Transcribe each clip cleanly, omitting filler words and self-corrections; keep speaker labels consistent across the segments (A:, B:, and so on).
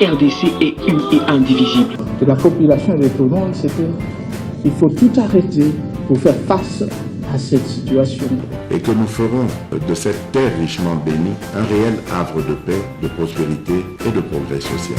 A: RDC est une et indivisible.
B: De la population et de tout le monde, c'est qu'il faut tout arrêter pour faire face à cette situation.
C: Et que nous ferons de cette terre richement bénie un réel havre de paix, de prospérité et de progrès social.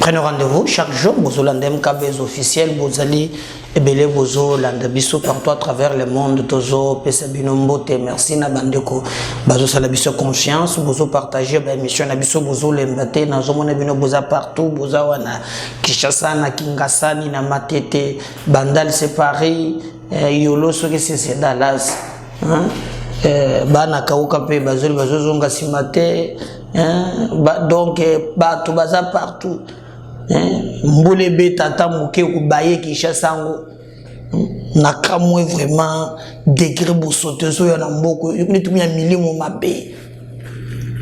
D: Prenez rendez-vous chaque jour, vous allez MKB officiel, vous allez ébélé vous landabiso partout à travers le monde, tozo pesabinombo te merci na bandeko, bazo salabiso confiance, vous partagez l'émission na biso vous lembate na zomona bino boza partout, boza wana Kinshasa na Kingasani na Matete, Bandal c'est Paris, Yolo ce que c'est Dallas, bana kauka pe bazo zonga simate, donc bato baza partout. Mboule betata mouke ou baye Kinshasa na kamwe vraiment degré pour sauter sur yana mboko yoni tumia milimo mabe.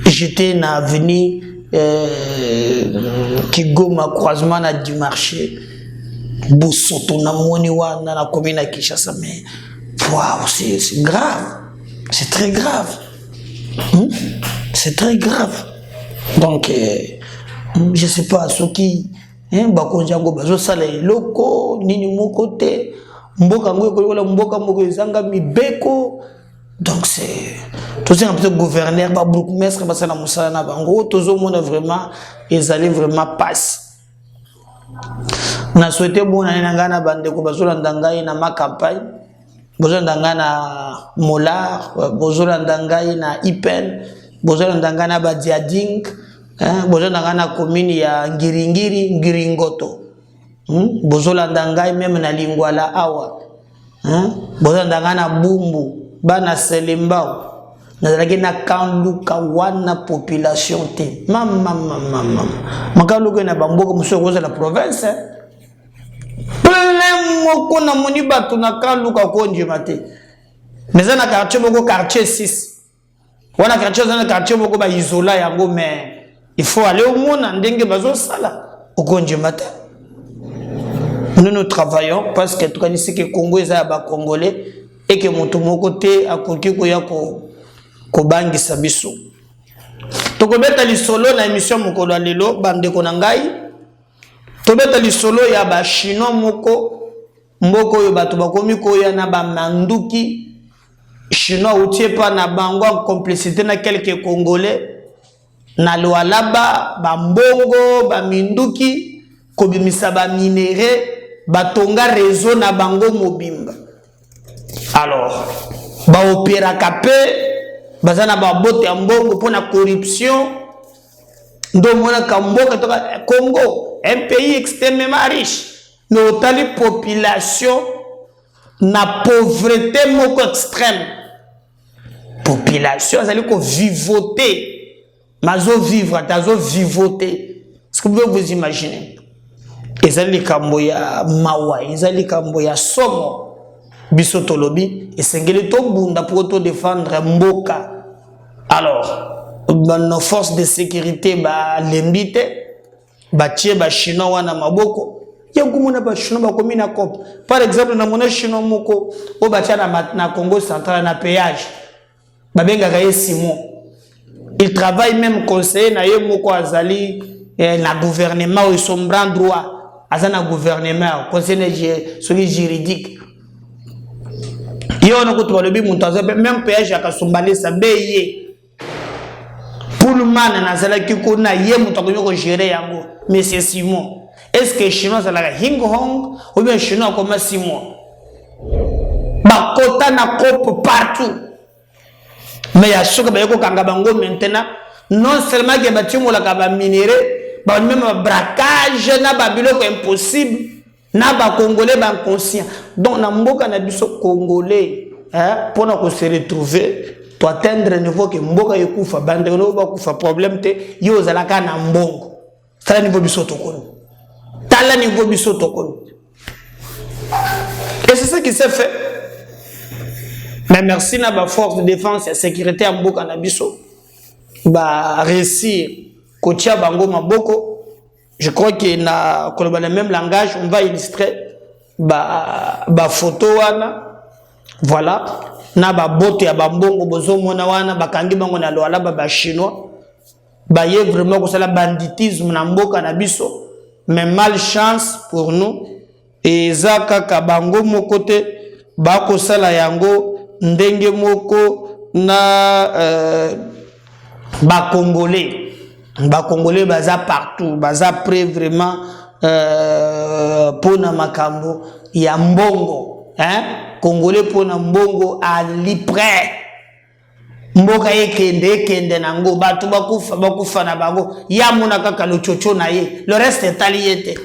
D: J'étais na avenue Kigoma croisement na du marché Boussoto na moni wana na commune à Kinshasa, mais waouh, c'est grave, c'est très grave, c'est très grave. Donc je sais pas ce qui bakonjango bazo sala eloko nini moko te mboka ngo koyola mboka moko ezanga mibeko. Donc c'est tout ça un peu gouverneur ba bourgmestre ba sana musala na bango tozo mona vraiment ezali vraiment passe na souhaiter bona na ngana bande ko bazo ndangai na ma campagne bozo ndanga na Molar bozo ndangai na Ipen bozo ndanga na ba Diading bozo na commune ya Ngiringoto bozo ndangai même na Lingwala awa bozo na Bumbu bana Selembao nazalaki na kanluka wana population te mama makaluka na bamboka musoko za la province plein moko na moni batu na kanluka konje mate mais na quartier moko quartier 6 wana quartier moko ba isola yango, mais il faut aller au monde ndenge bazo sala au konje mate. Nous travaillons parce que tout cas c'est que Congo est ba congolais et que mon côté à côté ko bangi sabiso to ko beta li solo na émission mokolo lelo bande ko nangai to beta li solo ya ba chinois moko mboko yo bato bakomi ko ya na ba manduki chinois outie pa na bango en complicité na quelques congolais na loalaba ba mbongo ba minduki ko bimisa ba minéré batonga réseau na bango mobimba. Alors ba opéra capé bazana ba bote mbongo pour la corruption ndo mona kamboka to Congo, un pays extrêmement riche, mais tali population na pauvreté moko extrême. Population azali ko vivoter mazo vivre tazo vivoter. Est-ce que vous pouvez vous imaginer? Ezali kambo ya mawa, ezali kambo ya somo bisotolobi et sengeli to bunda pour te défendre mboka. Alors nos forces de sécurité ba lembite ba tie ba chinois wana maboko yankumuna ba chinois ba komina cop. Par exemple na mona chinois moko o ba tia na Congo central na péage ba benga ka Simon. Il travaille même conseiller na ye moko azali na gouvernement ou son bras droit azana gouvernement conseiller celui juridique. Même péage à Kasumbalé, ça paye. Pour le man, Nazala Kikuna, Yé Moutakonyoko géré Yango, mais c'est Simon. Est-ce que Chinois, ça l'a Hing Hong, ou bien Chinois comme Simon? Bakota na cope partout. Mais il y a ce que Bayoko Kangabango maintenant, non seulement que Batimo la Kaba minéré, mais même un braquage, n'a pas bilo impossible. Na ba congolais ba conscient. Donc na mboka na biso congolais pour nous se retrouver to atteindre niveau que mboka yekufa bande no ba kufa problème te yo zalaka na mbongo. Tala niveau biso tokoni. Tala niveau biso tokoni. Et c'est ça qui s'est fait. Mais merci na ba force de défense et sécurité à mboka na biso ba réussir kotia bango maboko je crois que na le même langage, on va illustrer ba photo wana. Voilà. Na ba bote ya bambongo bozo mona wana bakangi bango na loala ba chinois. Ba ye vraiment ko sala banditisme na mboka na biso. Mais malchance pour nous. Et zaka ka bango moko te ba ko sala yango ndenge moko na ba congolais baza partout baza prêt vraiment pour na makambo ya mbongo hein congolais pour na mbongo ali prêt mboka ekende nango batu bakufa na bango ya mona kaka lo chocho na ye le reste est aliété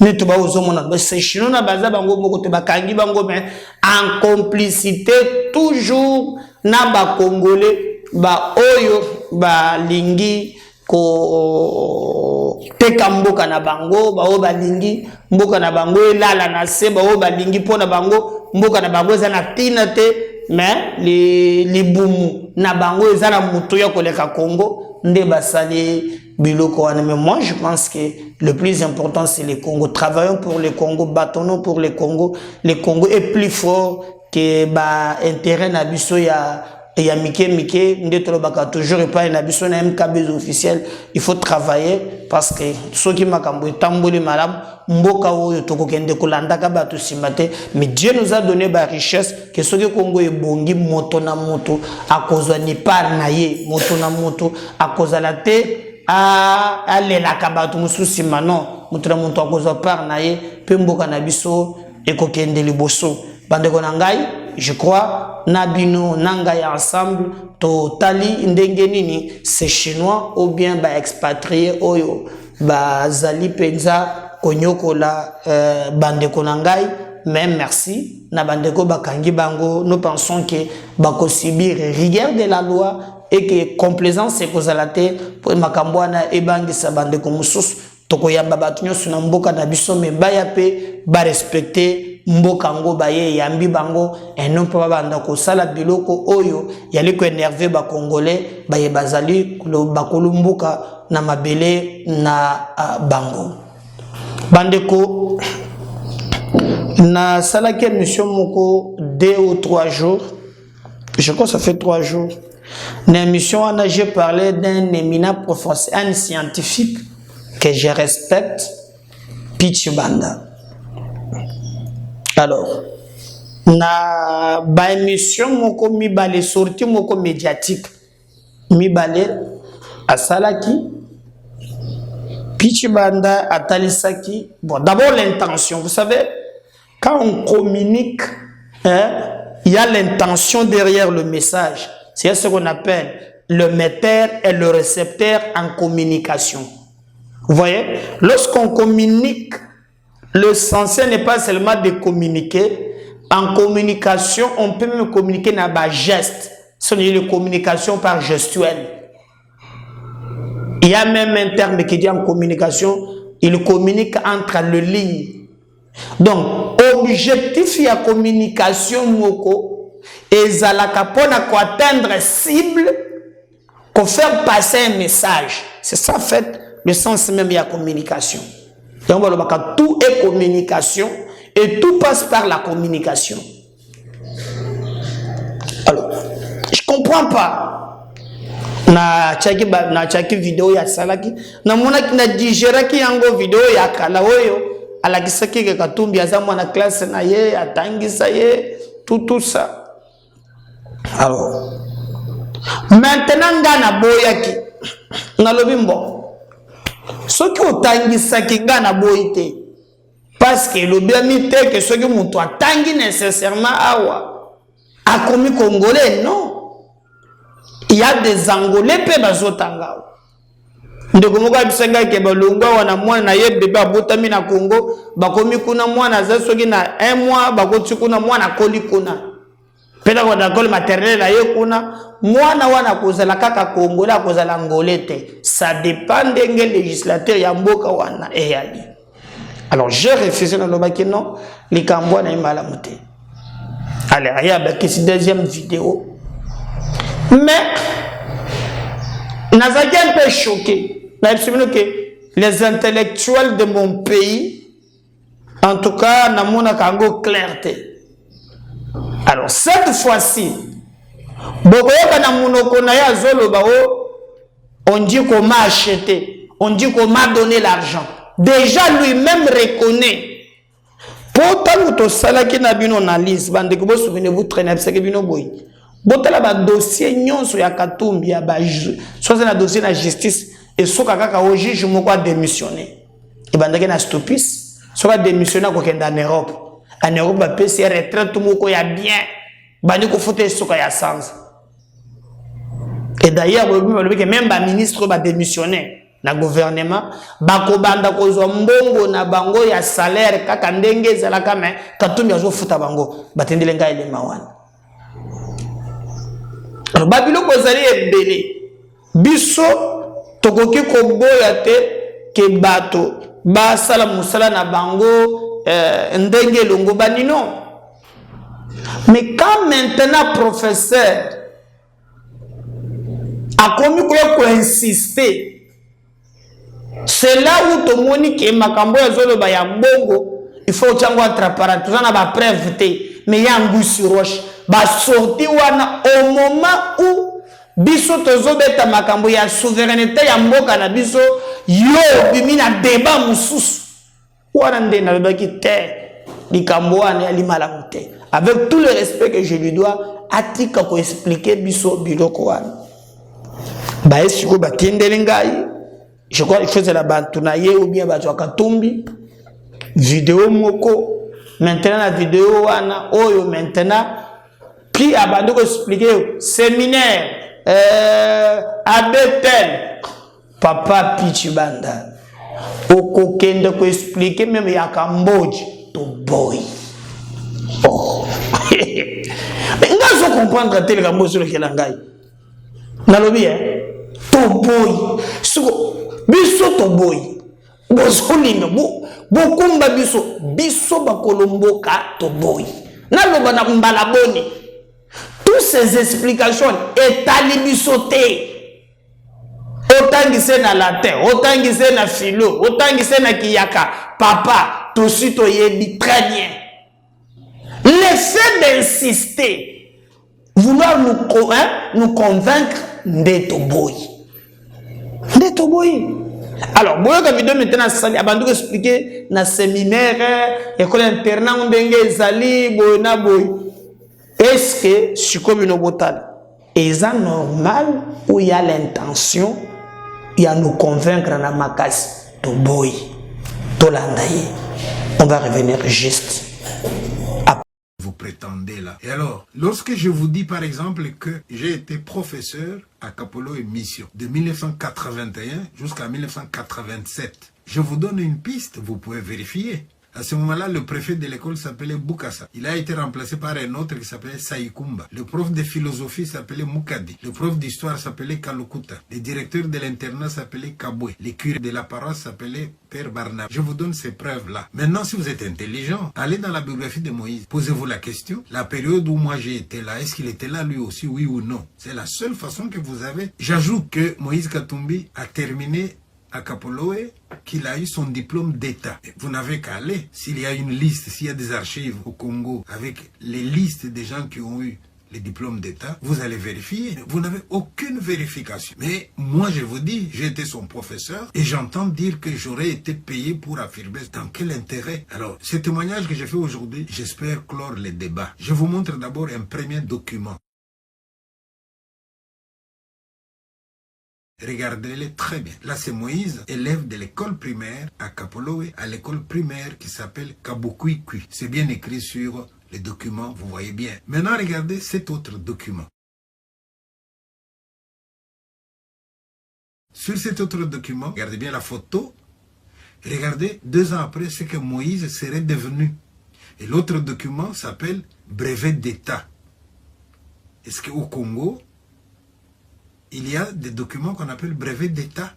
D: ni to ba ozomona c'est chino na baza bango moko te bakangi bango mais en complicité toujours na ba congolais ba oyo ba lingi ko teka mboka na bango ba o ba lingi mboka na bango elala na se ba o ba lingi pona bango mboka na bango za na tina te mais les bumu na bango za na muto ya koleka Congo nde basali biloko wana. Mais moi je pense que le plus important c'est les Congo. Travaillons pour les Congo, bâtonnons pour les Congo. Les Congo est plus fort que ba intérêt na biso ya mike ndetolo baka toujours et pas na biso na MKB officiel. Il faut travailler parce que ceux qui makambo tamboli malam mboka oyo tokokende kolanda ka bato simate. Mais Dieu nous a donné ba richesse que ceux qui Congo ebongi moto na moto akozwa ni par na ye moto na moto akozwa la te a lela ka bato mususi mano moto na moto akozwa par na ye pe mboka na biso ekokende liboso. Bandeko na ngai, je crois, Nabino, Nangaya ensemble, Totali, Ndengenini, c'est chinois ou bien ba expatrié oyo, ba zali penza, konyoko la, bandeko na ngai, même merci, na bandeko bakangi bango, nous pensons que bako subir rigueur de la loi et que complaisance c'est kozalate pour makambwana ebangi sa bandeko mususu, toko yamba batunyo suna mboka na biso me bayape, ba respecter mboka ngo baye yambi bango et non pas banda ko sala biloko oyo yali ko énerver ba congolais baye bazali bakolo mboka na mabele na bango bandeko na sala ke mission moko 2 ou 3 jours, je crois que ça fait 3 jours. Na mission ana j'ai parlé d'un éminent professeur, un scientifique que je respecte, Pichibanda. Alors, na ba émission moko mibale sorti moko médiatique mibale asalaki Pichibanda atalisaki. Bon, d'abord l'intention, vous savez, quand on communique, il y a l'intention derrière le message. C'est ce qu'on appelle le metteur et le récepteur en communication. Vous voyez, lorsqu'on communique, le sens n'est pas seulement de communiquer. En communication, on peut même communiquer dans un geste. Ce n'est une communication par gestuelle. Il y a même un terme qui dit en communication, il communique entre les lignes. Donc, objectif de la communication, et zalaka pona ko atteindre cible, qu'on faire passer un message. C'est ça, en fait, le sens même de la communication. Donc, tout est communication et tout passe par la communication. Alors, je ne comprends pas. Na chaki vidéo ya salaki na mona na digéraki yango vidéo ya kala oyo alakisaki ke katumbi aza mwana classe na ye atangisa ye tout ça. Alors maintenant ngana boyaki ngalobi mbo soki otangisaki ngana boyite parce que le bien mité que soki muto atangi nécessairement awa akomi congolais non. Il y a des Angolais pe bazotanga. Ndeko moko abisenga ke balonga wana mwana na ye bébé abotami na Congo, bakomi kuna mwana za soki na 1 mois bakoti kuna mwana koli kuna. Pena kwa dakole maternelle na ye kuna mwana wana kozala kaka Congolais kozala Angolais te. Ça dépend d'engel législateur ya mboka wana eyali. Alors j'ai refusé na lobaki non, likambo na imalamu te. Allez, regarde que c'est deuxième vidéo. Mais, nazaki un peu choqué. les intellectuels de mon pays, en tout cas, namona kango clarté. Alors, cette fois-ci, bokoyoka na munoko na ya zoloba on dit qu'on m'a acheté, on dit qu'on m'a donné l'argent. Déjà, lui-même reconnaît. Pourtant, to salaki na bino analyse, bande ko souvenez-vous traîner parce que bino boy. Botala ba dossier nyonso ya Katumbi ya ba soit na dossier na justice et soka kaka au juge moko a démissionné. Et bande na stopis, soka démissionné ko kenda en Europe. En Europe ba PCR retraite moko ya bien. Bande ko fote soka ya sans. Et d'ailleurs, même ba ministre ba démissionné. Na gouvernement bako banda kozwa mbongo na bango ya salaire kaka ndenge zala kama Katumbi azofuta bango batendele ngai le mawana babilo kozali ebele biso tokoki koboya te ke bato basala musala na bango ndenge longo banino. Mais quand maintenant professeur a commis quoi insister, c'est là où tout le monde qui est makambo ya zolo ba ya mbongo, il faut tchango atrapara tout ça na ba preuve te, mais ya ngusi roche ba sorti wana au moment où biso tozo beta makambo ya souveraineté ya mboka na biso yo bimi na débat mususu wana nde na baki te likambo wana ya limala mute. Avec tout le respect que je lui dois, atika ko expliquer biso biloko wana ba esiko batindele ngai. Je crois qu'il faisait la bantunaye ou bien batwa Katumbi vidéo moko maintenant la vidéo wana oyo maintenant puis abandon ko expliquer séminaire abetel papa pichibanda oko kende ko expliquer même ya Cambodge to boy oh ngazo comprendre tel Cambodge le kelangai nalobi to boy suko biso to boy bozolinga bokumba biso bakolomboka to boy naloba na mbala boni. Toutes ces explications etali biso te otangise na latin otangise na philo otangise na kiyaka papa tosi toyebi très bien. Le fait d'insister vouloir nous convaincre de boy. Alors, moi, la vidéo maintenant, ça abandonné expliquer na séminaire, école internat, on dengue zali, boyna boy. Est-ce que je suis comme une botal? Est-ce normal ou il y a l'intention, il y a nous convaincre na makas to boy, to landaye? On va revenir juste.
E: Vous prétendez là. Et alors, lorsque je vous dis par exemple que j'ai été professeur à Kapolo et Mission de 1981 jusqu'à 1987, je vous donne une piste, vous pouvez vérifier. À ce moment-là, le préfet de l'école s'appelait Bukasa. Il a été remplacé par un autre qui s'appelait Saïkoumba. Le prof de philosophie s'appelait Moukadi. Le prof d'histoire s'appelait Kalukuta. Le directeur de l'internat s'appelait Kaboué. Le curé de la paroisse s'appelait Père Barnab. Je vous donne ces preuves-là. Maintenant, si vous êtes intelligent, allez dans la biographie de Moïse. Posez-vous la question. La période où moi j'ai été là, est-ce qu'il était là lui aussi, oui ou non? C'est la seule façon que vous avez. J'ajoute que Moïse Katumbi a terminé à Kapoloé qu'il a eu son diplôme d'État. Vous n'avez qu'à aller. S'il y a une liste, s'il y a des archives au Congo avec les listes des gens qui ont eu les diplômes d'État, vous allez vérifier. Vous n'avez aucune vérification. Mais moi, je vous dis, j'ai été son professeur et j'entends dire que j'aurais été payé pour affirmer. Dans quel intérêt? Alors, ce témoignage que j'ai fait aujourd'hui, j'espère clore les débats. Je vous montre d'abord un premier document. Regardez-les très bien. Là, c'est Moïse, élève de l'école primaire à Kapoloé, à l'école primaire qui s'appelle Kabukwikwi. C'est bien écrit sur les documents, vous voyez bien. Maintenant, regardez cet autre document. Sur cet autre document, regardez bien la photo. Regardez 2 ans après ce que Moïse serait devenu. Et l'autre document s'appelle brevet d'État. Est-ce qu'au Congo, il y a des documents qu'on appelle brevets d'État?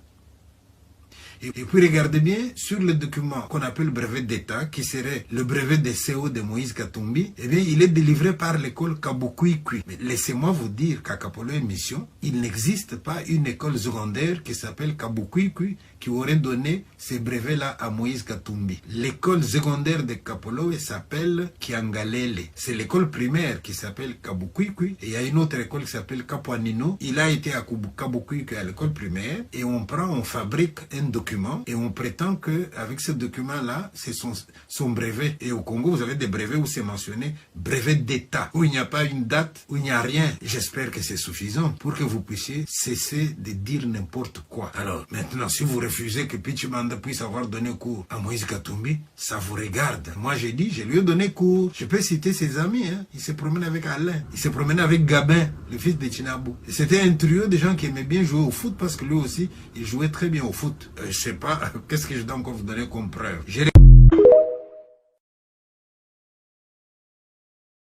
E: Et puis regardez bien, sur le document qu'on appelle brevet d'État, qui serait le brevet de CO de Moïse Katumbi, eh bien, il est délivré par l'école Kabukwikwi. Mais laissez-moi vous dire qu'à Kapolo et Mission, il n'existe pas une école secondaire qui s'appelle Kabukwikwi qui aurait donné ces brevets-là à Moïse Katumbi. L'école secondaire de Kapolo s'appelle Kiangalele. C'est l'école primaire qui s'appelle Kabukwikwi. Et il y a une autre école qui s'appelle Kapuanino. Il a été à Kabukwikwi à l'école primaire. Et on fabrique un document et on prétend que avec ce document-là, c'est son brevet. Et au Congo, vous avez des brevets où c'est mentionné brevet d'État, où il n'y a pas une date, où il n'y a rien. J'espère que c'est suffisant pour que vous puissiez cesser de dire n'importe quoi. Alors, maintenant, si vous refusez que Pichimanda puisse avoir donné cours à Moïse Katumbi, ça vous regarde. Moi, j'ai dit, je lui ai donné cours. Je peux citer ses amis, hein. Il se promène avec Alain. Il se promène avec Gabin, le fils de Chinabou. C'était un trio de gens qui aimaient bien jouer au foot parce que lui aussi, il jouait très bien au foot. Je sais pas, qu'est-ce que je dois encore vous donner comme preuve?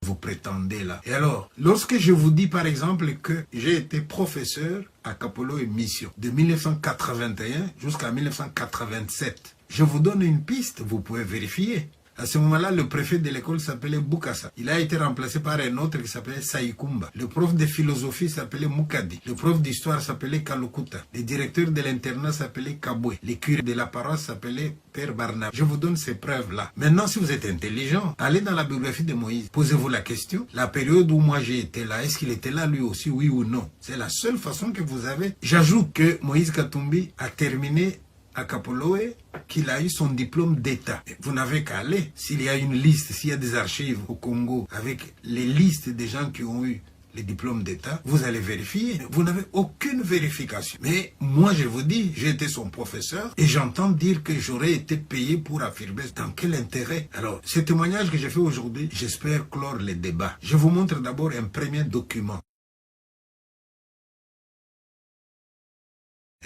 E: Vous prétendez là. Et alors, lorsque je vous dis par exemple que j'ai été professeur à Kapolo et Mission de 1981 jusqu'à 1987, je vous donne une piste, vous pouvez vérifier. À ce moment-là, le préfet de l'école s'appelait Bukasa. Il a été remplacé par un autre qui s'appelait Saïkumba. Le prof de philosophie s'appelait Mukadi. Le prof d'histoire s'appelait Kalukuta. Le directeur de l'internat s'appelait Kabwe. Le curé de la paroisse s'appelait Père Barnabé. Je vous donne ces preuves-là. Maintenant, si vous êtes intelligent, allez dans la biographie de Moïse. Posez-vous la question. La période où moi j'ai été là, est-ce qu'il était là lui aussi, oui ou non? C'est la seule façon que vous avez. J'ajoute que Moïse Katumbi a terminé à Kapoloé, qu'il a eu son diplôme d'État. Vous n'avez qu'à aller. S'il y a une liste, s'il y a des archives au Congo avec les listes des gens qui ont eu les diplômes d'État, vous allez vérifier. Vous n'avez aucune vérification. Mais moi, je vous dis, j'ai été son professeur et j'entends dire que j'aurais été payé pour affirmer. Dans quel intérêt? Alors, ce témoignage que j'ai fait aujourd'hui, j'espère clore les débats. Je vous montre d'abord un premier document.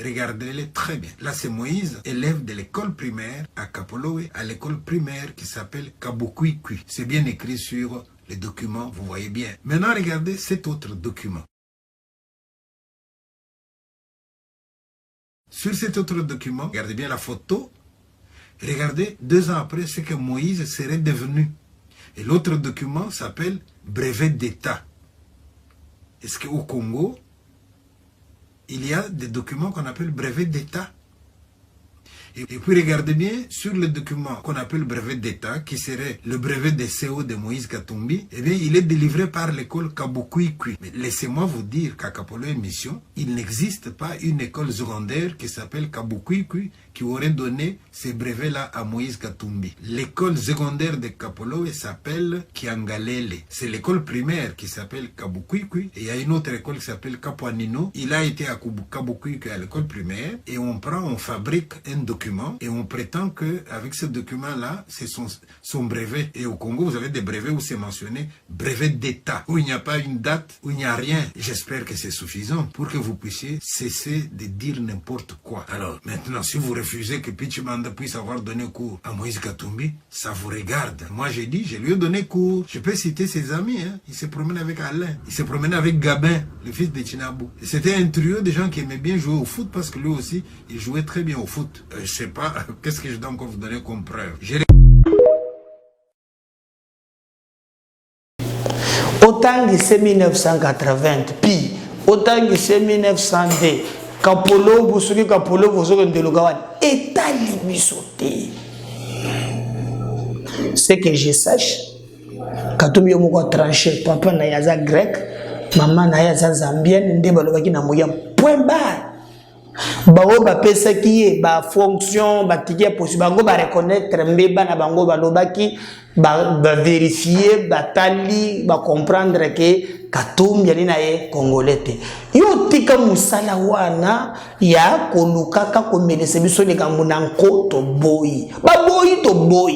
E: Regardez-les très bien. Là, c'est Moïse, élève de l'école primaire à Kapoloé, à l'école primaire qui s'appelle Kabukwikwi. C'est bien écrit sur les documents, vous voyez bien. Maintenant, regardez cet autre document. Sur cet autre document, regardez bien la photo. Regardez 2 ans après ce que Moïse serait devenu. Et l'autre document s'appelle brevet d'État. Est-ce qu'au Congo, il y a des documents qu'on appelle brevet d'État? Et puis regardez bien, sur le document qu'on appelle brevet d'État, qui serait le brevet de CO de Moïse Katumbi, eh bien, il est délivré par l'école Kabukwikwi. Mais laissez-moi vous dire qu'à Kapolo et Mission, il n'existe pas une école secondaire qui s'appelle Kabukwikwi qui aurait donné ces brevets-là à Moïse Katumbi. L'école secondaire de Kapolo s'appelle Kiangalele. C'est l'école primaire qui s'appelle Kabukwikwi. Et il y a une autre école qui s'appelle Kapuanino. Il a été à Kabukwikwi à l'école primaire. Et on fabrique un document et on prétend que avec ce document-là, c'est son brevet. Et au Congo, vous avez des brevets où c'est mentionné brevet d'État, où il n'y a pas une date, où il n'y a rien. J'espère que c'est suffisant pour que vous puissiez cesser de dire n'importe quoi. Alors, maintenant, si vous refusez que Pichimanda puisse avoir donné cours à Moïse Katumbi, ça vous regarde. Moi, j'ai dit, je lui ai donné cours. Je peux citer ses amis, hein. Il se promène avec Alain. Il se promène avec Gabin, le fils de Chinabou. C'était un trio de gens qui aimaient bien jouer au foot parce que lui aussi, il jouait très bien au foot. Je sais pas, qu'est-ce que je dois encore vous donner comme preuve?
D: Autant que c'est 1980, puis autant que c'est 1902, Kapolo, vous savez Kapolo, vous savez de l'Ogawan, État limité. C'est que je sache, quand on m'a tranché, papa n'a yaza grec, maman n'a yaza zambienne, ndébalobaki na moyam, point barre. Bango ba pesa qui ba fonction ba ticket possible bango ba reconnaître mbeba na bango ba lobaki ba vérifier ba tali ba comprendre que Katumbi ali na ye congolais yo tika musala wana ya kolukaka ko melese biso ne kamuna nkoto boy ba boy to boy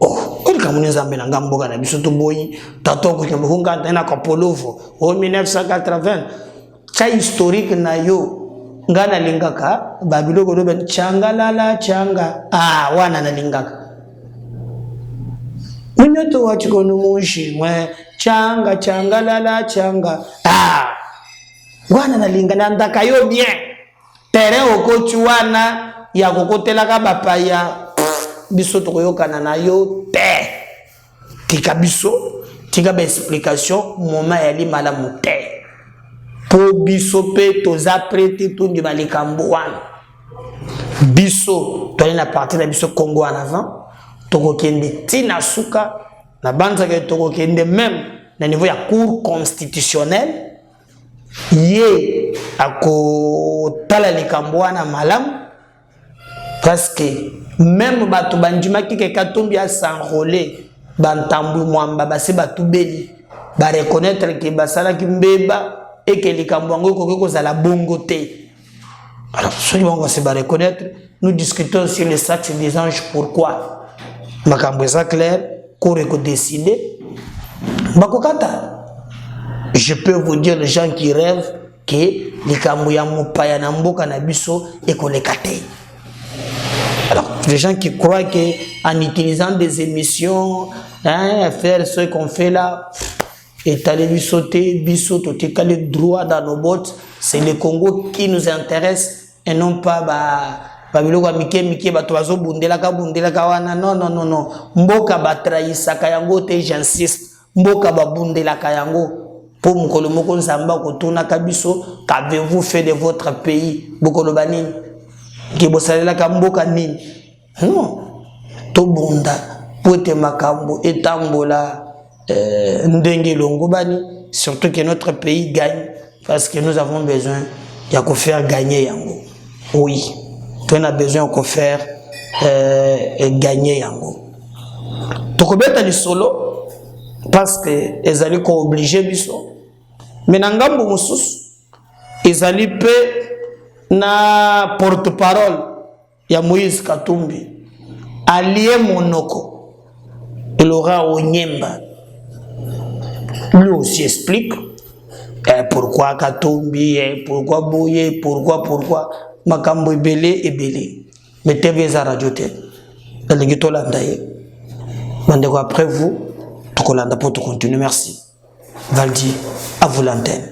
D: oh oli kamuna nzambe na ngamboka na biso to boy tato ko kemhunga na Kapolovo o 1980 cha historique na yo ngana lingaka babiloko lobe changa lala changa wana na lingaka munyoto wa chikono mushi mwe changa changa lala changa wana na lingana ndaka yo bien terrain okochu wana ya kokotelaka bapaya biso tokoyokana na yo te tika biso tika ba explication moment yali malamu te po biso pe toza prêt tundi balikambo wana biso toali na parti na biso Congo en avant tokokende tina suka na banzaka tokokende même na niveau ya cour constitutionnelle ye akotala likambo wana malamu parce que même bato bandimaki ke Katumbi a s'enrôler bantambu mwamba base batu beli ba reconnaître que basalaki mbeba et que likambo yango ekoki kozala bongo te. Alors soki bango se ba reconnaître, nous discutons sur les sacs des anges. Pourquoi makambo eza clair cour eko décider bakokata. Je peux vous dire les gens qui rêvent que likambo ya mopaya na mboka na biso ekoleka te. Alors, les gens qui croient qu'en utilisant des émissions, faire ce qu'on fait là, étaler du sauter, bisoto, le droit dans nos bottes, c'est le Congo qui nous intéresse et non pas non. Mboka batraïsaka yango te, j'insiste. Mboka babundelaka yango. Pour mukolo moko nzamba kotuna kabiso, qu'avez-vous fait de votre pays? Bokolo banini. Kibosalela kamboka nini? Non. To bonda pote makambo etambola ndenge longo bani, surtout que notre pays gagne parce que nous avons besoin de faire gagner yango. Oui. On a besoin de faire gagner yango. Tokobeta li solo parce que ezali ko obligé biso. Mais nangambo mususu ezali pe na porte-parole ya Moïse Katumbi allié Monoko Laurent Onyemba lui aussi explique pourquoi Katumbi pourquoi Boye pourquoi makambo ebele mettez à radio te elingi tolanda ye mandeko après vous tokolanda pour tout continuer. Merci Valdi, à vous l'antenne.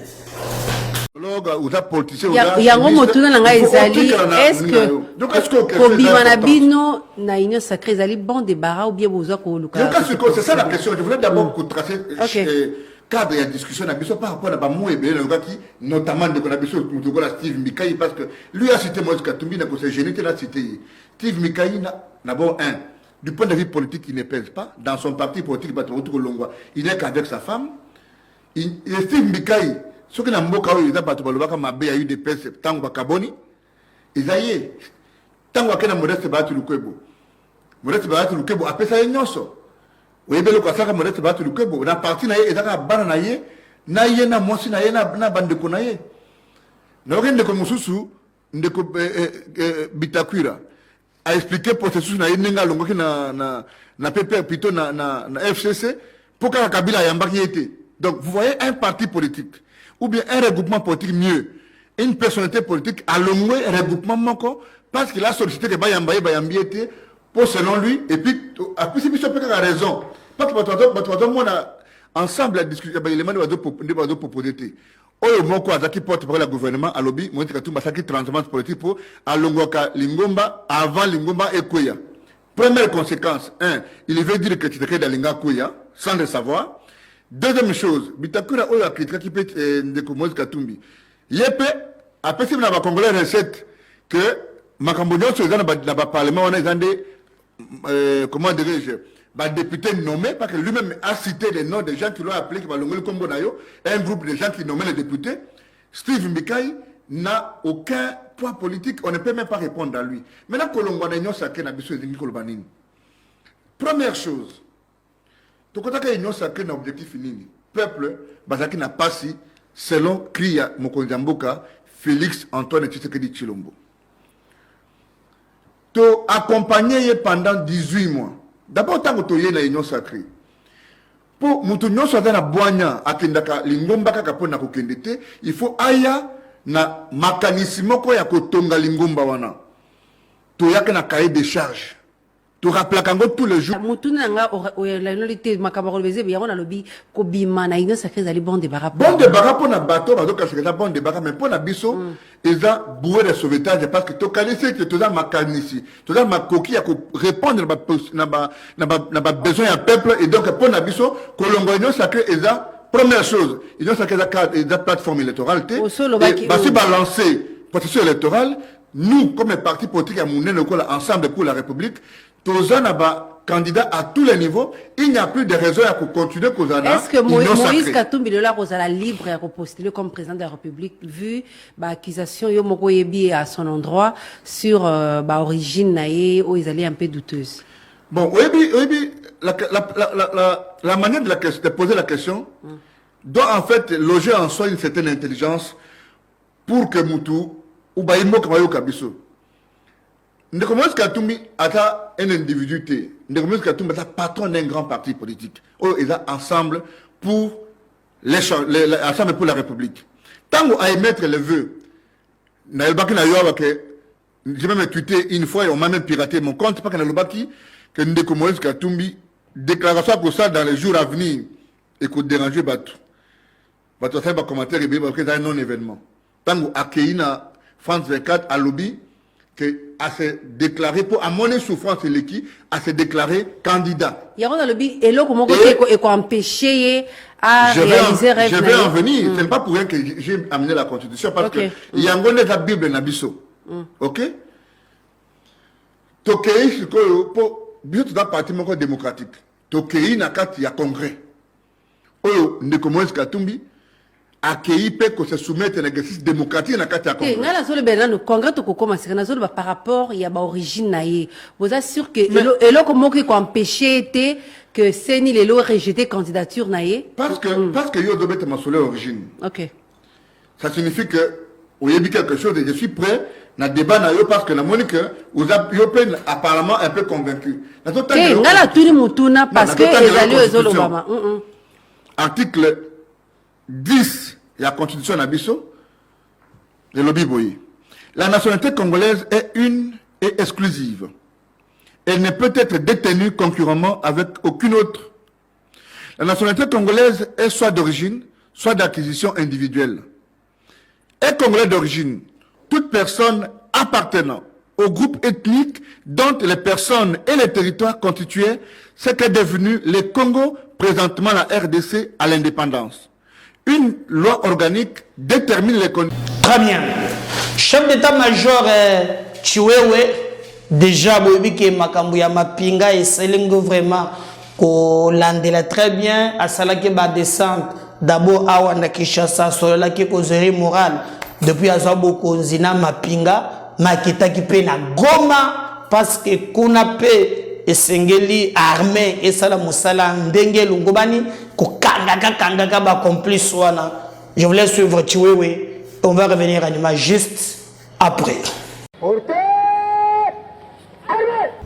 F: yango motuna na ngai ezali est-ce que kobima na bino na union sacrée ezali bon débarras ou bien bozwa koluka?
C: C'est ça la question. Je voulais d'abord tracer cadre et discussion par rapport à Bamou et Bélé, notamment de Steve Mikaï, parce que lui a cité Moïse Katumbi, n'a pas gêné, il a cité Steve Mikaï, d'abord du point de vue politique, il ne pèse pas. Dans son parti politique, il n'est qu'avec sa femme. Et Steve Mikaï, ce que Namboka, il a eu des pèses, tant que Kaboni, ils aillent. Tant que Modeste Batu Lukebo. Modeste Batu Lukebo, après ça, il y a oui, mais le cas ça, Modeste Batu Lukebo, la partie naïe, et baranaye, naïe, na moisi, naïe, na bande konaye. N'aurait de Komususu, de Bitakwira, a expliqué processus naïe, n'enga longo na PP, plutôt na FCC, pour que la Kabila ait embarqué. Donc, vous voyez un parti politique, ou bien un regroupement politique mieux, une personnalité politique à l'ongwe regroupement manko, parce qu'il a sollicité que Bayambi était, pour selon lui, et puis, après, c'est peut a raison. Parce que on a ensemble la discussion, il y a des éléments de proposés. Oyo moko azaki porte par le gouvernement à lobby, moi je suis qui transhumance politique pour à Longoka Lingomba avant Lingomba et Koya. Première conséquence, il veut dire que tu te dans Linga Koya sans le savoir. Deuxième chose, Bitakura Oya critique qui peut de Moïse Katumbi. Yépe après si on a congolais recette que Makambodio sur dans le parlement on est des comment dirais-je député nommé parce que lui-même a cité les noms des gens qui l'ont appelé qui va le Combo Nayo, un groupe de gens qui nommaient les députés. Steve Mikaï n'a aucun poids politique, on ne peut même pas répondre à lui. Maintenant, première chose, tout le monde a un objectif fini. Peuple, Bazaki n'a pas si, selon Kriya Mokonjamboka, Félix Antoine Tshisekedi Tshilombo. Tu accompagné pendant 18 mois. D'abord, tant que tu es dans l'union sacrée, pour que nous soyons dans la boigna, il faut aya na mécanisme ko ya kotonga lingomba wana. Tu y a na cahier de charge. Tu rappelles quand tous les jours.
F: Mutuna nga la nolité makabaro beze ya on a lobby ko bima na ino sacré zali bon débarras.
C: Bon débarras pour na bateau, bateau ka c'est bon débarras mais pour na biso eza bouée de sauvetage parce que to connaissez que tu as ma canisi, tu as ma coquille à répondre na ba besoin à peuple et donc pour na biso kolongo ino sacré eza première chose, ino sacré eza plateforme électorale té ba si balancer processus électoral nous comme parti politique à Mounen ensemble pour la République tous un candidat à tous les niveaux, il n'y a plus de raison à continuer.
F: Est-ce que Moïse Katumbi Lola Rosala libre à postuler comme président de la République vu l'accusation Yomoko Yebi à son endroit sur origine naïe où ils allaient un peu douteuse?
C: Bon, la manière de poser la question doit en fait loger en soi une certaine intelligence pour que Moutou ou Baïmo Kamayo Kabiso. Moïse Katumbi a un individu, Moïse Katumbi est patron d'un grand parti politique. Ils sont ensemble pour ensemble pour la République. Tant qu'on a émettre le vœu, j'ai même tweeté une fois et on m'a même piraté mon compte, pas que Ndeko Moïse Katumbi déclaration pour ça dans les jours à venir et qu'on déranger Batou. Batou a fait un commentaire et parce que c'est un non-événement. Tant qu'on a accueilli dans France 24 à lobby, à se déclarer pour à monnaie souffrance et l'équipe à se déclarer candidat.
F: Il y a un lobby et là comment qu'on empêcher à réaliser rêve.
C: Je vais en venir. C'est pas pour rien que j'ai amené la Constitution parce que il y a la Bible nabiso. OK? Tokei c'est pour bien tout dans parti démocratique. Tokei na kati ya congrès. Oyo ndeko Moïse Katumbi accueilli que se soumettre à l'exercice démocratique dans la congrès.
F: Ngala solo benano congrès to commencer na solo par rapport il y a ba origine naïe. Vous assure que elo comment que empêcher était que Seni Lelo rejeté candidature naïe
C: parce que yo doit mettre ma solo origine.
F: OK.
C: Ça signifie que vous avez dit quelque chose et je suis prêt na débat na yo parce que la Monique vous a apparemment un peu convaincu.
F: Ngala tuni mutuna parce que ezali ezolo mama.
C: Article 10, la Constitution Nabiso, le lobby boy. La nationalité congolaise est une et exclusive. Elle ne peut être détenue concurremment avec aucune autre. La nationalité congolaise est soit d'origine, soit d'acquisition individuelle. Est congolais d'origine, toute personne appartenant au groupe ethnique dont les personnes et les territoires constituaient ce qu'est devenu le Congo, présentement la RDC à l'indépendance. Une loi organique détermine les conditions.
D: Très bien. Chef d'état-major Chiwewe, déjà, Boybi Makambuya Mapinga et Selingo vraiment ko landela très bien à Salake ba descente d'abord à Wanda Kishasa sur la qui causerie morale depuis Azabo Konzina Mapinga Makita qui pe na Goma parce que kuna pe esengeli armée et sala musala ndenge lungobani ko kanga ba complice wana. Je voulais suivre Chiwewe. On va revenir à l'image juste après.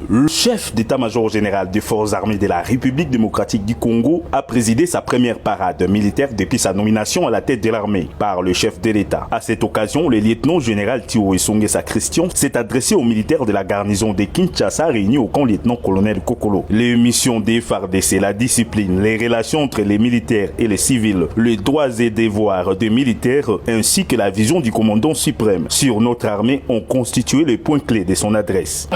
G: Le chef d'état-major général des forces armées de la République démocratique du Congo a présidé sa première parade militaire depuis sa nomination à la tête de l'armée par le chef de l'État. À cette occasion, le lieutenant-général Thio Esongesa Christian s'est adressé aux militaires de la garnison de Kinshasa réunis au camp lieutenant-colonel Kokolo. Les missions des FARDC, la discipline, les relations entre les militaires et les civils, les droits et devoirs des militaires ainsi que la vision du commandant suprême sur notre armée ont constitué les points clés de son adresse.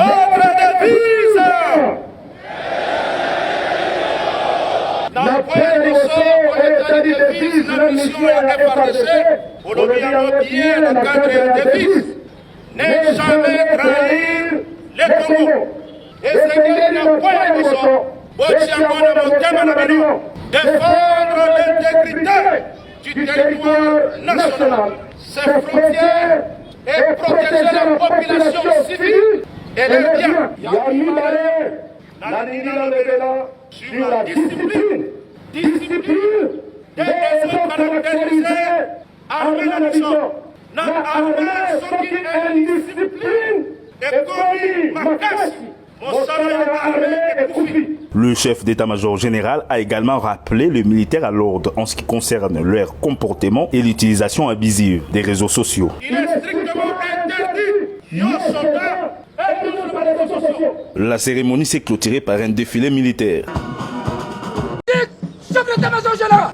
H: N'est jamais trahir les Congo. Et c'est défendre l'intégrité du territoire national, ses frontières et protéger la population civile et les biens. Sur la discipline des raisons caractérisées armée la nation. L'armée sont une indiscipline et commis makasi.
G: Le chef d'état-major général a également rappelé les militaires à l'ordre en ce qui concerne leur comportement et l'utilisation abusive des réseaux sociaux.
H: Il est strictement interdit, nos soldats et nos réseaux sociaux,
G: La cérémonie s'est clôturée par un défilé militaire.
H: Chef d'état-major général.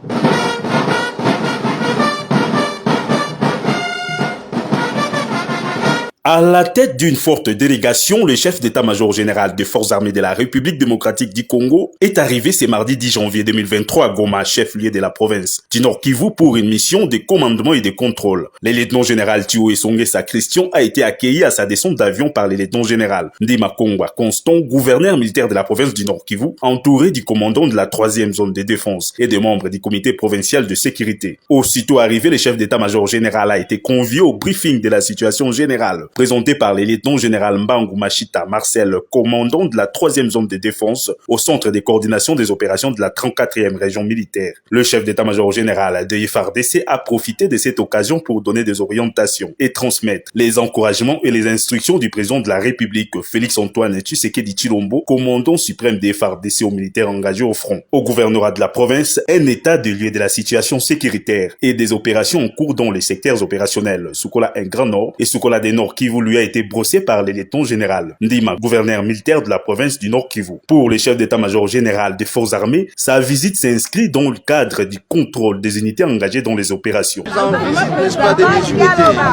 G: À la tête d'une forte délégation, le chef d'état-major général des forces armées de la République démocratique du Congo est arrivé ce mardi 10 janvier 2023 à Goma, chef-lieu de la province du Nord Kivu, pour une mission de commandement et de contrôle. Le lieutenant général Thio Esongesa Christian a été accueilli à sa descente d'avion par le lieutenant général Ndima Kongwa Constant, gouverneur militaire de la province du Nord Kivu, entouré du commandant de la 3e zone de défense et des membres du comité provincial de sécurité. Aussitôt arrivé, le chef d'état-major général a été convié au briefing de la situation générale, présenté par le lieutenant général Mbangu Machita Marcel, commandant de la 3e zone de défense au centre de coordination des opérations de la 34e région militaire. Le chef d'état-major général de FARDC a profité de cette occasion pour donner des orientations et transmettre les encouragements et les instructions du président de la République, Félix-Antoine Tshisekedi Tshilombo, commandant suprême des FARDC aux militaires engagés au front. Au gouvernorat de la province, un état de lieu de la situation sécuritaire et des opérations en cours dans les secteurs opérationnels Soukola et Grand Nord et Soukola des Nord Kivu lui a été brossé par le lieutenant général Ndima, gouverneur militaire de la province du Nord Kivu. Pour le chef d'état-major général des forces armées, sa visite s'inscrit dans le cadre du contrôle des unités engagées dans les opérations.
I: Nous avons visité l'espace des unités,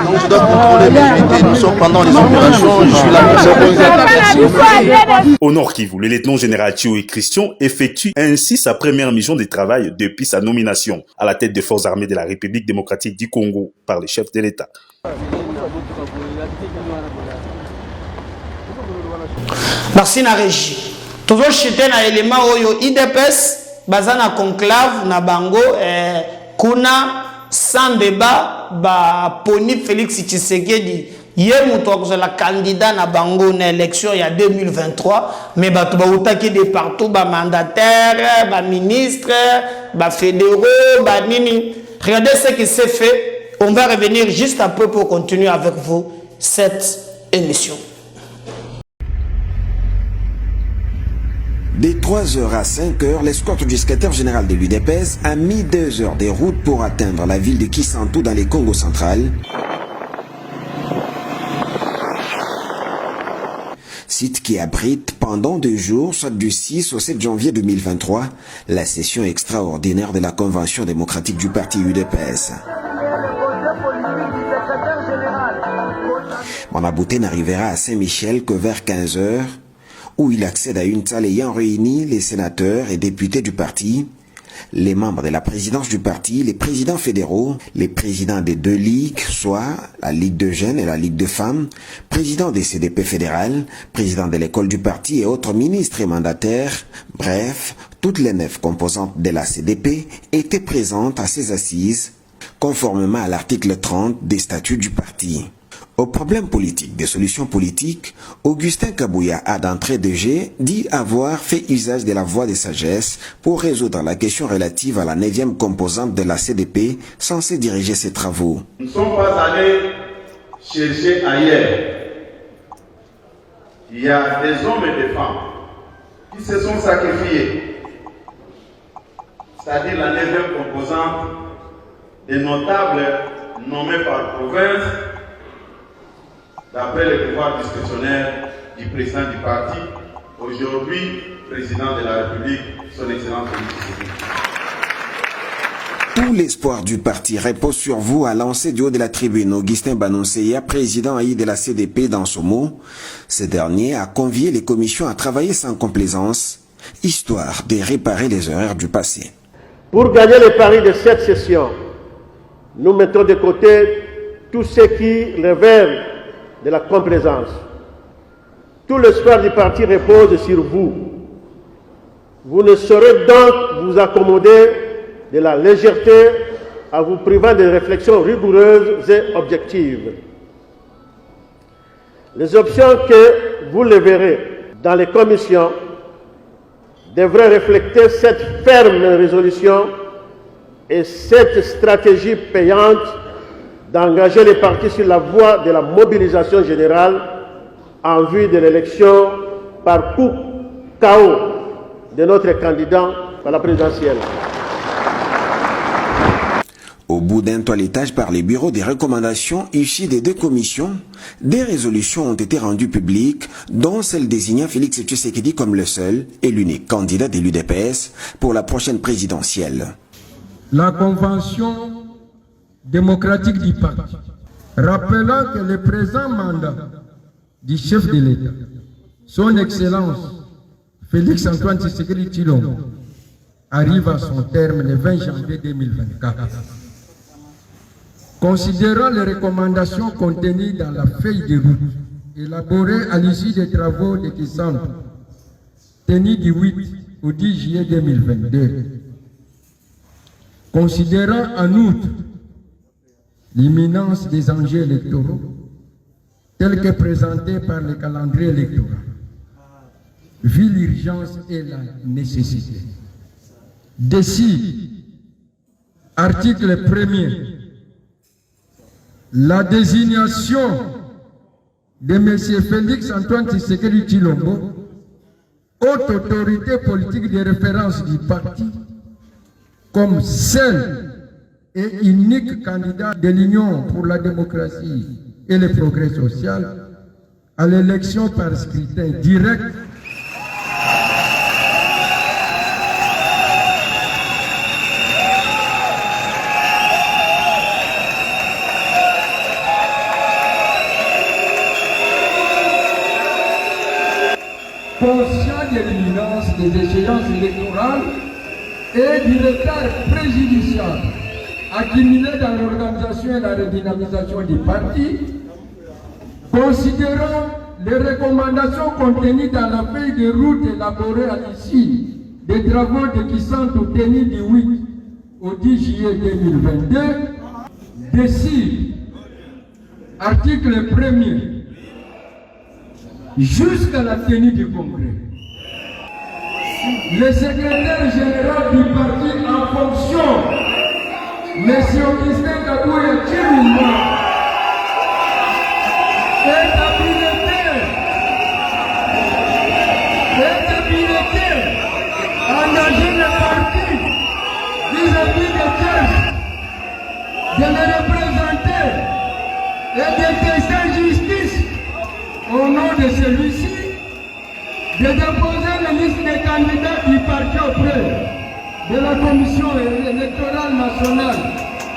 I: donc je dois contrôler les unités. Nous sommes pendant les opérations, je suis là pour
G: Au Nord Kivu, le lieutenant général Thio Christian effectue ainsi sa première mission de travail depuis sa nomination à la tête des forces armées de la République démocratique du Congo par le chef de l'État.
D: Merci na régie. Toujours chité na élément oyo IDPS bazana conclave na bango kuna sans débat ba poni Félix Tshisekedi ye muto akozala candidat na bango na élection ya 2023 mais bato ba utaki de partout ba mandataire ba ministre ba fédéraux ba nini. Regardez ce qui s'est fait. On va revenir juste après pour continuer avec vous cette émission.
J: De 3h à 5h, l'escorte du secrétaire général de l'UDPS a mis 2 heures de route pour atteindre la ville de Kisantu dans les Congo central. Site qui abrite pendant 2 jours, soit du 6 au 7 janvier 2023, la session extraordinaire de la Convention démocratique du parti UDPS. Monabouté n'arrivera à Saint-Michel que vers 15h, où il accède à une salle ayant réuni les sénateurs et députés du parti, les membres de la présidence du parti, les présidents fédéraux, les présidents des 2 ligues, soit la Ligue de jeunes et la Ligue de femmes, président des CDP fédérales, président de l'école du parti et autres ministres et mandataires. Bref, toutes les 9 composantes de la CDP étaient présentes à ces assises, conformément à l'article 30 des statuts du parti. Aux problèmes politiques, des solutions politiques, Augustin Kabouya a d'entrée de jeu dit avoir fait usage de la voie de sagesse pour résoudre la question relative à la 9e composante de la CDP censée diriger ses travaux.
K: Nous ne sommes pas allés chercher ailleurs. Il y a des hommes et des femmes qui se sont sacrifiés, c'est-à-dire la 9e composante des notables nommés par province d'après le pouvoir discrétionnaire du président du parti, aujourd'hui président de la République, son Excellence Félix Tshisekedi.
J: Tout l'espoir du parti repose sur vous, a lancé du haut de la tribune Augustin Banonseya, président AI de la CDP dans ce mot. Ce dernier a convié les commissions à travailler sans complaisance, histoire de réparer les erreurs du passé.
L: Pour gagner les paris de cette session, nous mettons de côté tout ce qui révèle de la complaisance. Tout l'espoir du parti repose sur vous. Vous ne saurez donc vous accommoder de la légèreté en vous privant de réflexions rigoureuses et objectives. Les options que vous leverez dans les commissions devraient refléter cette ferme résolution et cette stratégie payante d'engager les partis sur la voie de la mobilisation générale en vue de l'élection par coup KO de notre candidat à la présidentielle.
J: Au bout d'un toilettage par les bureaux des recommandations issues des deux commissions, des résolutions ont été rendues publiques, dont celle désignant Félix Tshisekedi comme le seul et l'unique candidat de l'UDPS pour la prochaine présidentielle.
M: La Convention démocratique du parti, rappelant que le présent mandat du chef de l'État, son Excellence Félix Antoine Tshisekedi Tshilombo, arrive à son terme le 20 janvier 2024. Considérant les recommandations contenues dans la feuille de route élaborée à l'issue des travaux de Kissambo, tenus du 8 au 10 juillet 2022, considérant en outre l'imminence des enjeux électoraux tels que présentés par le calendrier électoral, vu l'urgence et la nécessité. D'ici, article 1er, la désignation de M. Félix Antoine Tshisekedi Tshilombo, haute autorité politique de référence du parti, comme seul et unique candidat de l'Union pour la démocratie et le progrès social à l'élection par scrutin direct conscient de l'imminence des échéances électorales et du retard préjudiciable accumulé dans l'organisation et la redynamisation du parti, considérant les recommandations contenues dans la feuille de route élaborée à l'issue des travaux de Kissambo tenus du 8 au 10 juillet 2022, décide, article 1er, jusqu'à la tenue du congrès, le secrétaire général du parti en fonction, M. Augustin Kabouya Tshilombo, est habilité à engager le parti vis-à-vis des chefs, de le représenter et de tester justice au nom de celui-ci, de déposer la liste des candidats du parti auprès de la Commission électorale nationale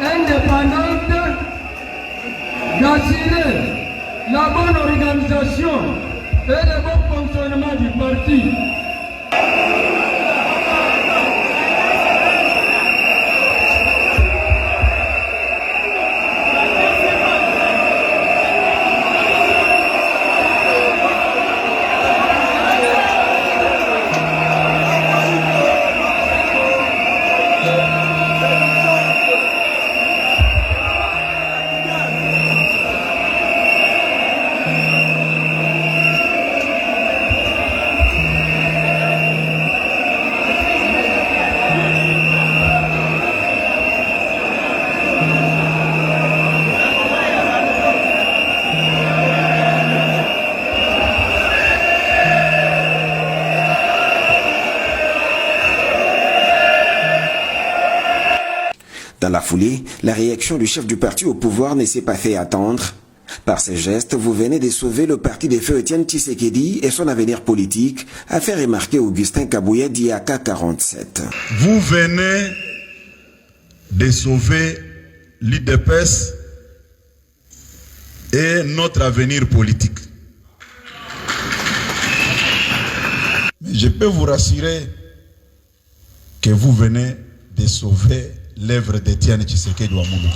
M: indépendante, d'assurer la bonne organisation et le bon fonctionnement du parti.
J: Dans la foulée, la réaction du chef du parti au pouvoir ne s'est pas fait attendre. Par ces gestes, vous venez de sauver le parti de feu Étienne Tshisekedi et son avenir politique, a fait remarquer Augustin Kabouya d'IAK 47.
N: Vous venez de sauver l'UDPS et notre avenir politique. Mais je peux vous rassurer que vous venez de sauver l'œuvre d'Étienne Tshisekedi Ouamoulou.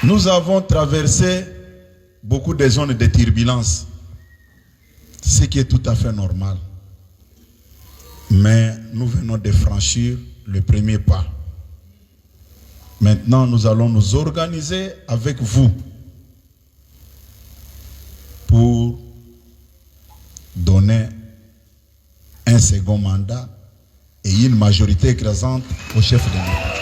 N: Nous avons traversé beaucoup de zones de turbulence, ce qui est tout à fait normal. Mais nous venons de franchir le premier pas. Maintenant, nous allons nous organiser avec vous pour donner un second mandat et une majorité écrasante au chef de l'État.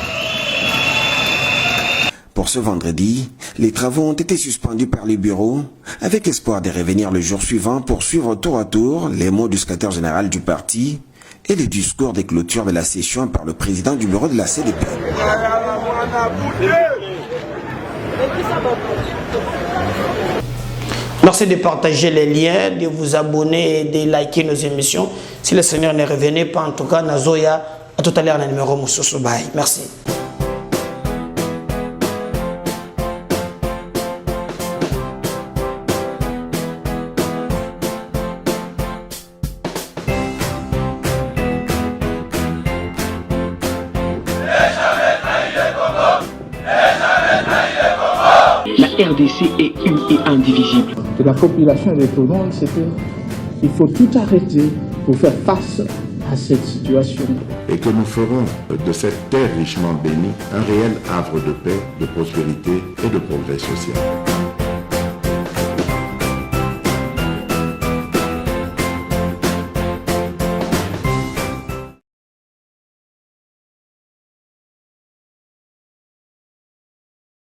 J: Pour ce vendredi, les travaux ont été suspendus par les bureaux, avec espoir de revenir le jour suivant pour suivre tour à tour les mots du secrétaire général du parti et le discours de clôture de la session par le président du bureau de la CDP.
D: Merci de partager les liens, de vous abonner et de liker nos émissions. Si le Seigneur ne revenait pas, en tout cas, Nazoya, à tout à l'heure, dans le numéro Moussoussou Baye. Merci.
A: La RDC est une et indivisible.
B: De la population et de tout le monde, c'est qu'il faut tout arrêter pour faire face à cette situation.
O: Et que nous ferons de cette terre richement bénie un réel havre de paix, de prospérité et de progrès social.